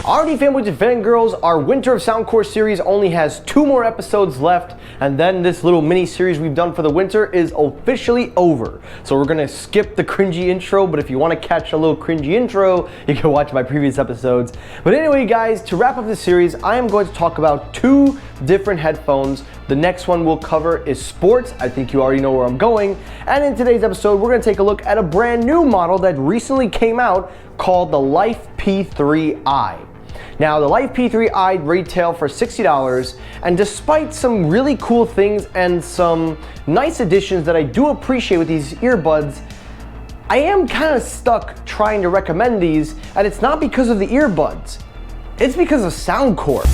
Alrighty, fanboys and fangirls, our Winter of Soundcore series only has 2 more episodes left, and then this little mini series we've done for the winter is officially over. So we're gonna skip the cringy intro, but if you want to catch a little cringy intro, you can watch my previous episodes. But anyway, guys, to wrap up this series, I am going to talk about 2 different headphones. The next one we'll cover is sports. I think you already know where I'm going. And in today's episode, we're gonna take a look at a brand new model that recently came out called the Life P3i. Now, the Life P3i retail for $60, and despite some really cool things and some nice additions that I do appreciate with these earbuds, I am kind of stuck trying to recommend these, and it's not because of the earbuds. It's because of Soundcore.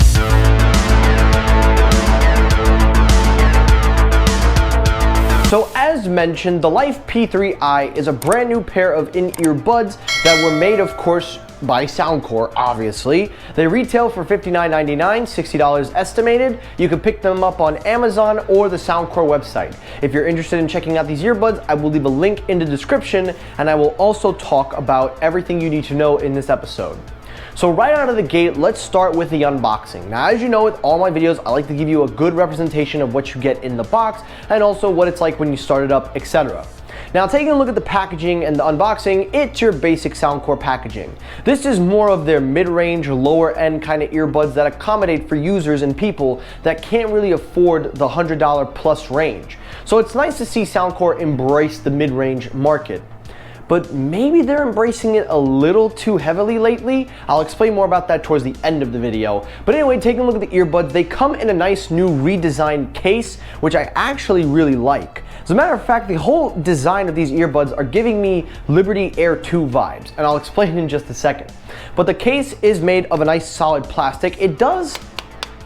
So as mentioned, the Life P3i is a brand new pair of in-ear buds that were made, of course, by Soundcore, obviously. They retail for $59.99, $60 estimated. You can pick them up on Amazon or the Soundcore website. If you're interested in checking out these earbuds, I will leave a link in the description, and I will also talk about everything you need to know in this episode. So right out of the gate, let's start with the unboxing. Now, as you know, with all my videos, I like to give you a good representation of what you get in the box and also what it's like when you start it up, etc. Now, taking a look at the packaging and the unboxing, it's your basic Soundcore packaging. This is more of their mid-range, lower-end kind of earbuds that accommodate for users and people that can't really afford the $100 plus range. So it's nice to see Soundcore embrace the mid-range market. But maybe they're embracing it a little too heavily lately. I'll explain more about that towards the end of the video. But anyway, taking a look at the earbuds, they come in a nice new redesigned case, which I actually really like. As a matter of fact, the whole design of these earbuds are giving me Liberty Air 2 vibes, and I'll explain in just a second. But the case is made of a nice solid plastic. It does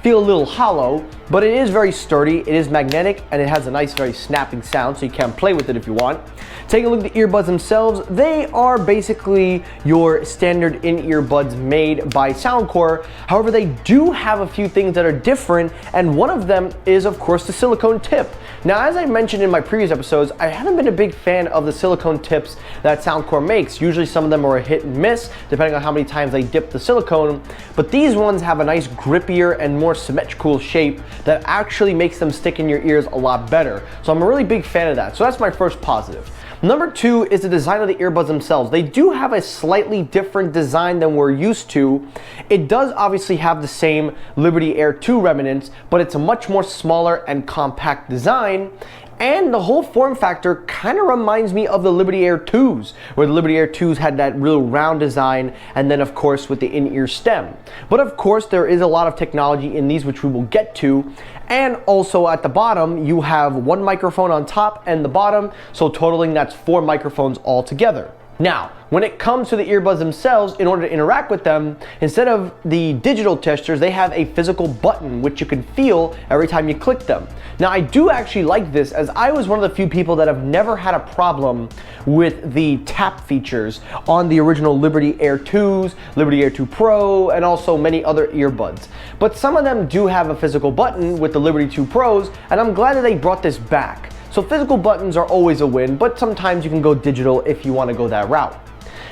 feel a little hollow, but it is very sturdy, it is magnetic, and it has a nice, very snapping sound, so you can play with it if you want. Take a look at the earbuds themselves. They are basically your standard in-ear buds made by Soundcore. However, they do have a few things that are different, and one of them is, of course, the silicone tip. Now, as I mentioned in my previous episodes, I haven't been a big fan of the silicone tips that Soundcore makes. Usually some of them are a hit and miss, depending on how many times they dip the silicone, but these ones have a nice grippier and more symmetrical shape that actually makes them stick in your ears a lot better. So I'm a really big fan of that. So that's my first positive. Number 2 is the design of the earbuds themselves. They do have a slightly different design than we're used to. It does obviously have the same Liberty Air 2 remnants, but it's a much more smaller and compact design. And the whole form factor kind of reminds me of the Liberty Air 2s, where the Liberty Air 2s had that real round design, and then of course with the in-ear stem. But of course there is a lot of technology in these which we will get to. And also at the bottom, you have 1 microphone on top and the bottom, so totaling that's 4 microphones all together. Now, when it comes to the earbuds themselves, in order to interact with them, instead of the digital testers, they have a physical button which you can feel every time you click them. Now, I do actually like this, as I was one of the few people that have never had a problem with the tap features on the original Liberty Air 2s, Liberty Air 2 Pro, and also many other earbuds. But some of them do have a physical button with the Liberty 2 Pros, and I'm glad that they brought this back. So physical buttons are always a win, but sometimes you can go digital if you want to go that route.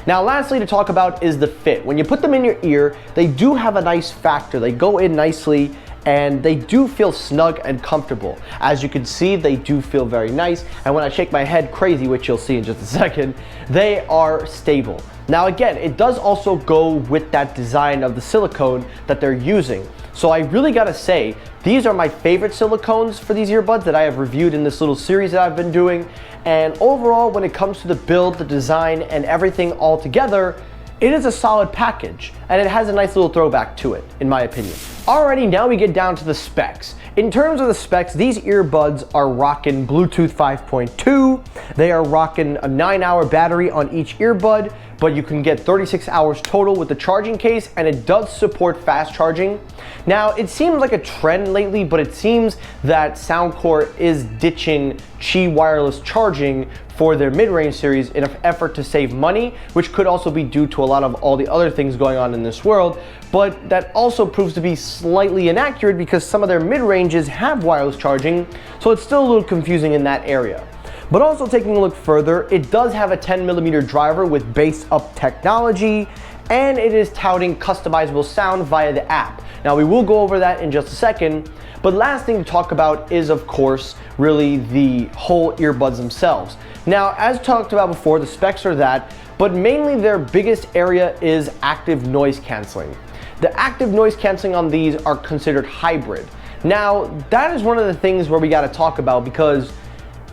Now, lastly to talk about is the fit. When you put them in your ear, they do have a nice factor. They go in nicely and they do feel snug and comfortable. As you can see, they do feel very nice. And when I shake my head crazy, which you'll see in just a second, they are stable. Now again, it does also go with that design of the silicone that they're using. So I really gotta say, these are my favorite silicones for these earbuds that I have reviewed in this little series that I've been doing. And overall, when it comes to the build, the design, and everything all together, it is a solid package, and it has a nice little throwback to it, in my opinion. Alrighty, now we get down to the specs. In terms of the specs, these earbuds are rocking Bluetooth 5.2. They are rocking a 9-hour battery on each earbud, but you can get 36 hours total with the charging case, and it does support fast charging. Now, it seems like a trend lately, but it seems that Soundcore is ditching Qi wireless charging for their mid-range series in an effort to save money, which could also be due to a lot of all the other things going on in this world, but that also proves to be slightly inaccurate because some of their mid-ranges have wireless charging, so it's still a little confusing in that area. But also taking a look further, it does have a 10mm driver with base up technology, and it is touting customizable sound via the app. Now we will go over that in just a second, but last thing to talk about is of course really the whole earbuds themselves. Now as talked about before, the specs are that, but mainly their biggest area is active noise canceling. The active noise canceling on these are considered hybrid. Now that is one of the things where we got to talk about, because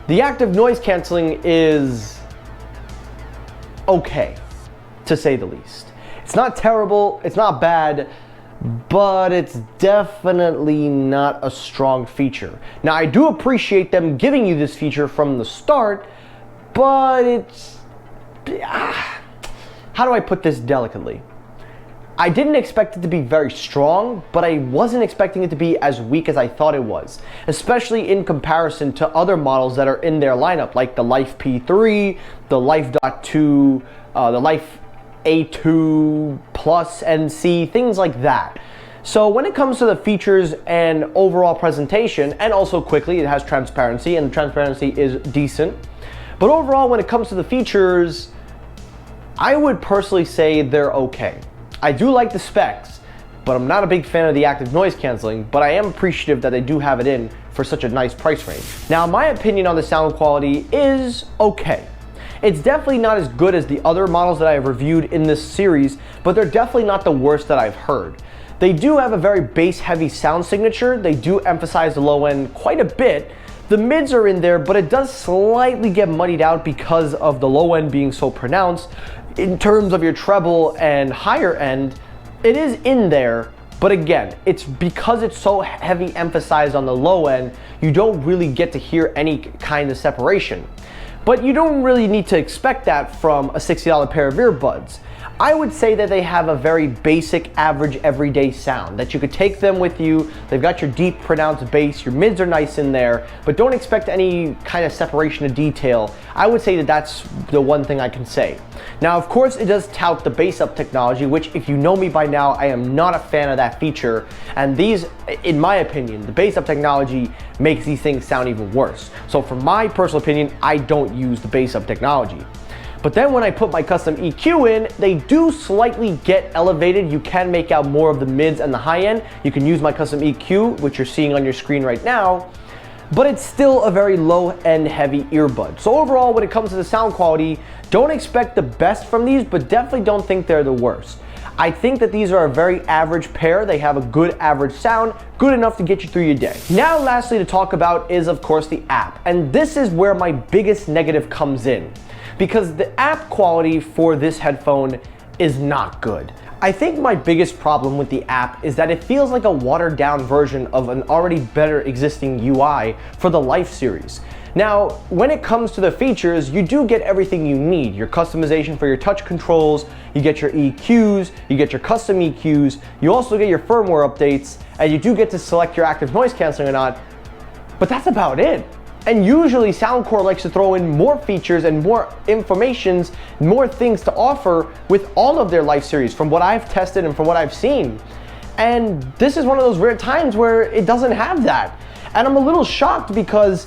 the active noise canceling is okay, to say the least. It's not terrible, it's not bad, but it's definitely not a strong feature. Now I do appreciate them giving you this feature from the start, but it's, how do I put this delicately? I didn't expect it to be very strong, but I wasn't expecting it to be as weak as I thought it was, especially in comparison to other models that are in their lineup, like the Life P3, the Life.2, the Life A2 Plus NC, things like that. So when it comes to the features and overall presentation, and also quickly, it has transparency, and the transparency is decent. But overall, when it comes to the features, I would personally say they're okay. I do like the specs, but I'm not a big fan of the active noise canceling, but I am appreciative that they do have it in for such a nice price range. Now, my opinion on the sound quality is okay. It's definitely not as good as the other models that I have reviewed in this series, but they're definitely not the worst that I've heard. They do have a very bass-heavy sound signature. They do emphasize the low end quite a bit. The mids are in there, but it does slightly get muddied out because of the low end being so pronounced. In terms of your treble and higher end, it is in there, but again, it's because it's so heavy emphasized on the low end, you don't really get to hear any kind of separation. But you don't really need to expect that from a $60 pair of earbuds. I would say that they have a very basic, average, everyday sound, that you could take them with you. They've got your deep, pronounced bass, your mids are nice in there, but don't expect any kind of separation of detail. I would say that that's the one thing I can say. Now, of course, it does tout the bass up technology, which if you know me by now, I am not a fan of that feature. And these, in my opinion, the bass up technology makes these things sound even worse. So from my personal opinion, I don't use the bass up technology. But then when I put my custom EQ in, they do slightly get elevated. You can make out more of the mids and the high end. You can use my custom EQ, which you're seeing on your screen right now, but it's still a very low end heavy earbud. So overall, when it comes to the sound quality, don't expect the best from these, but definitely don't think they're the worst. I think that these are a very average pair. They have a good average sound, good enough to get you through your day. Now, lastly to talk about is of course the app. And this is where my biggest negative comes in, because the app quality for this headphone is not good. I think my biggest problem with the app is that it feels like a watered down version of an already better existing UI for the Life series. Now, when it comes to the features, you do get everything you need. Your customization for your touch controls, you get your EQs, you get your custom EQs, you also get your firmware updates, and you do get to select your active noise canceling or not, but that's about it. And usually Soundcore likes to throw in more features and more informations, more things to offer with all of their Life series, from what I've tested and from what I've seen. And this is one of those rare times where it doesn't have that. And I'm a little shocked because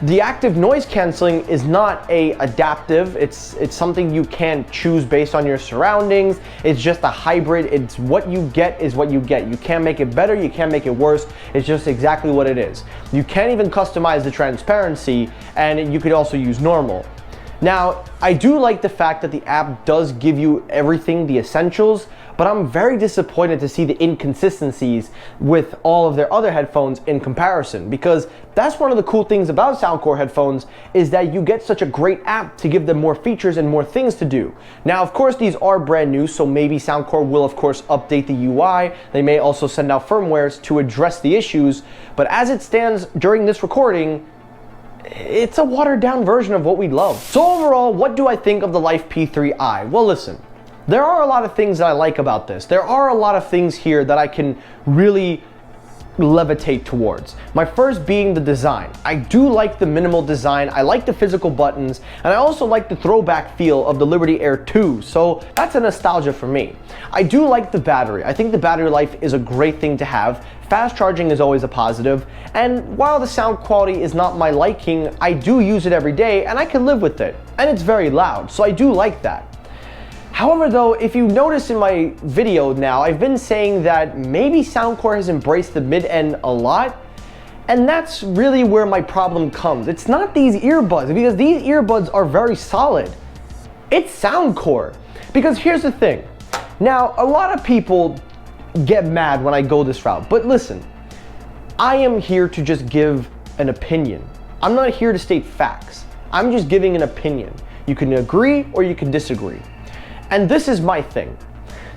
the active noise canceling is not a adaptive. It's something you can choose based on your surroundings. It's just a hybrid. It's what you get is what you get. You can't make it better, you can't make it worse. It's just exactly what it is. You can't even customize the transparency, and you could also use normal. Now, I do like the fact that the app does give you everything, the essentials, but I'm very disappointed to see the inconsistencies with all of their other headphones in comparison, because that's one of the cool things about Soundcore headphones is that you get such a great app to give them more features and more things to do. Now, of course, these are brand new, so maybe Soundcore will, of course, update the UI. They may also send out firmwares to address the issues, but as it stands during this recording, it's a watered down version of what we love. So overall, what do I think of the Life P3i? Well, listen, there are a lot of things that I like about this. There are a lot of things here that I can really levitate towards. My first being the design. I do like the minimal design. I like the physical buttons, and I also like the throwback feel of the Liberty Air 2, so that's a nostalgia for me. I do like the battery. I think the battery life is a great thing to have. Fast charging is always a positive, and while the sound quality is not my liking, I do use it every day and I can live with it, and it's very loud, so I do like that. However though, if you notice in my video now, I've been saying that maybe Soundcore has embraced the mid-end a lot, and that's really where my problem comes. It's not these earbuds, because these earbuds are very solid. It's Soundcore. Because here's the thing. Now, a lot of people get mad when I go this route, but listen, I am here to just give an opinion. I'm not here to state facts. I'm just giving an opinion. You can agree or you can disagree. And this is my thing.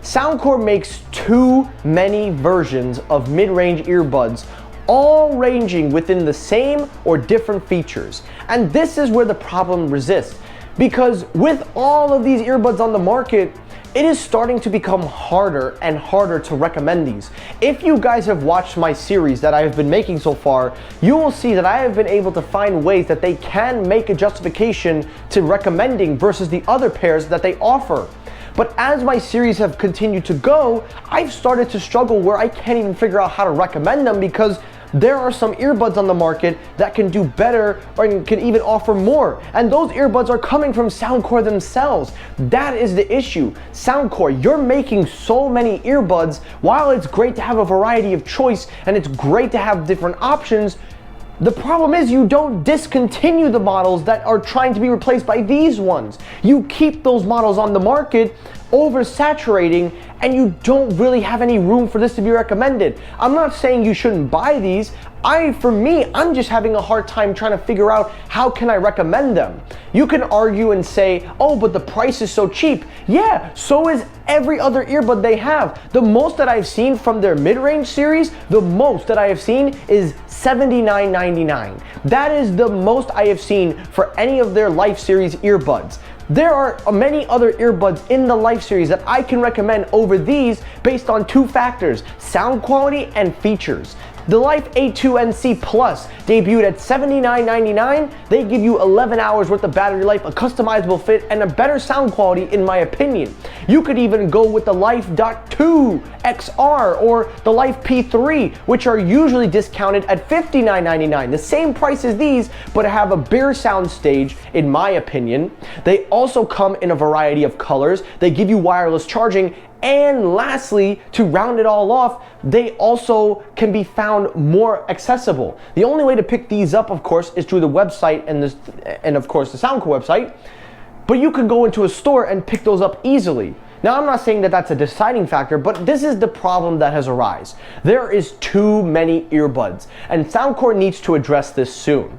Soundcore makes too many versions of mid-range earbuds, all ranging within the same or different features. And this is where the problem resists. Because with all of these earbuds on the market, it is starting to become harder and harder to recommend these. If you guys have watched my series that I have been making so far, you will see that I have been able to find ways that they can make a justification to recommending versus the other pairs that they offer. But as my series have continued to go, I've started to struggle where I can't even figure out how to recommend them, because there are some earbuds on the market that can do better or can even offer more. And those earbuds are coming from Soundcore themselves. That is the issue. Soundcore, you're making so many earbuds. While it's great to have a variety of choice and it's great to have different options, the problem is you don't discontinue the models that are trying to be replaced by these ones. You keep those models on the market, oversaturating, and you don't really have any room for this to be recommended. I'm not saying you shouldn't buy these. For me, I'm just having a hard time trying to figure out how can I recommend them. You can argue and say, oh, but the price is so cheap. Yeah, so is every other earbud they have. The most that I've seen from their mid-range series, the most that I have seen is $79.99. That is the most I have seen for any of their Life Series earbuds. There are many other earbuds in the Life Series that I can recommend over these based on two factors: sound quality and features. The Life A2NC Plus debuted at $79.99. They give you 11 hours worth of battery life, a customizable fit, and a better sound quality in my opinion. You could even go with the Life .2 XR or the Life P3, which are usually discounted at $59.99. The same price as these, but have a bigger sound stage in my opinion. They also come in a variety of colors. They give you wireless charging. And lastly, to round it all off, they also can be found more accessible. The only way to pick these up, of course, is through the website and of course the Soundcore website. But you could go into a store and pick those up easily. Now, I'm not saying that that's a deciding factor, but this is the problem that has arisen. There is too many earbuds, and Soundcore needs to address this soon.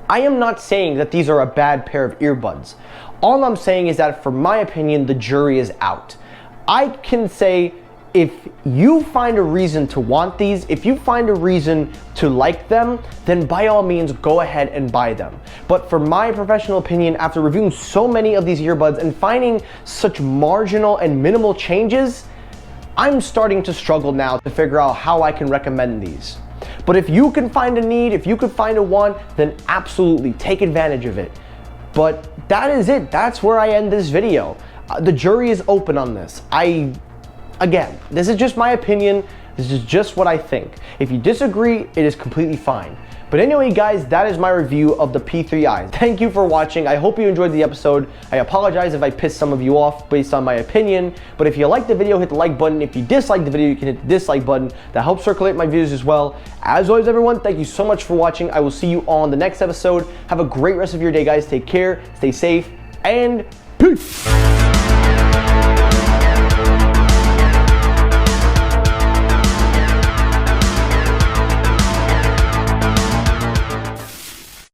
I am not saying that these are a bad pair of earbuds. All I'm saying is that, for my opinion, the jury is out. I can say, if you find a reason to want these, if you find a reason to like them, then by all means go ahead and buy them. But for my professional opinion, after reviewing so many of these earbuds and finding such marginal and minimal changes, I'm starting to struggle now to figure out how I can recommend these. But if you can find a need, if you could find a want, then absolutely take advantage of it. But that is it. That's where I end this video. The jury is open on this. Again, this is just my opinion. This is just what I think. If you disagree, it is completely fine. But anyway, guys, that is my review of the P3i. Thank you for watching. I hope you enjoyed the episode. I apologize if I pissed some of you off based on my opinion. But if you liked the video, hit the like button. If you disliked the video, you can hit the dislike button. That helps circulate my views as well. As always, everyone, thank you so much for watching. I will see you on the next episode. Have a great rest of your day, guys. Take care, stay safe, and peace.